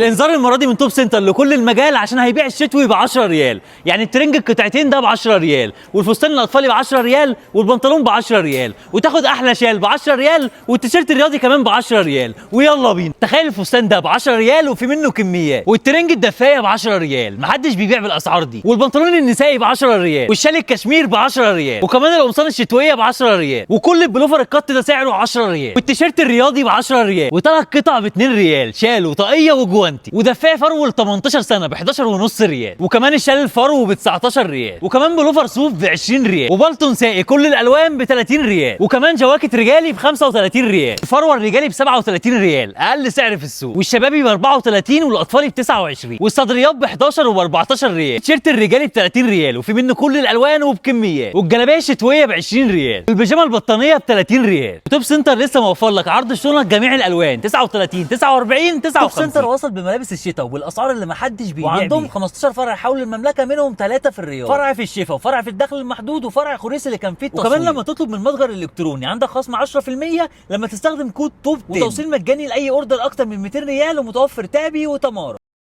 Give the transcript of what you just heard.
الانذار المره دي من توب سنتر لكل المجال عشان هيبيع الشتوي ب 10 ريال، يعني الترنج القطعتين ده ب 10 ريال، والفستان الاطفالي ب 10 ريال، والبنطلون ب 10 ريال، وتاخد احلى شال ب 10 ريال، والتيشيرت الرياضي كمان ب 10 ريال. ويلا بينا. تخيل الفستان ده ب 10 ريال وفي منه كميات، والترنج الدفايه ب 10 ريال، محدش بيبيع بالاسعار دي، والبنطلون النسائي ب 10 ريال، والشال الكشمير ب 10 ريال، وكمان القمصان الشتويه ب 10 ريال، وكل البلوفر القط ده سعره 10 ريال، والتيشيرت الرياضي ب 10 ريال، وثلاث قطع ب 2 ريال، شال وطاقيه وجوانتي، ودفايه فرو ل 18 سنه ب 11.5 ريال، وكمان الشال الفرو ب 19 ريال، وكمان بلوفر صوف ب 20 ريال، وبلطو نسائي كل الالوان ب 30 ريال، وكمان جواكت رجالي ب 35 ريال، الفروه الرجالي ب 37 ريال اقل سعر في السوق، والشبابي ب 34 والاطفالي ب 29، والصدريات ب 11 وب 14 ريال، التيشيرت الرجالي ب 30 ريال وفي منه كل الالوان وبكميات، والجلابيه الشتويه ب 20 ريال، والبيجامه البطانيه ب 30 ريال. وتوب سنتر لسه موفر لك عرض شنط جميع الالوان 39 49 59. توب سنتر وصل بملابس الشتاء وبالاسعار اللي محدش بيبيع وعندهم 15 فرع حول المملكه، منهم 3 في الرياض، فرع في الشفا، وفرع في الدخل المحدود، وفرع خريص اللي كان فيه التصوير. وكمان لما تطلب من المتجر الالكتروني عندك خصم 10% لما تستخدم كود توب 10، وتوصيل مجاني لاي اوردر اكتر من 200 ريال، ومتوفر تابي وتمارا.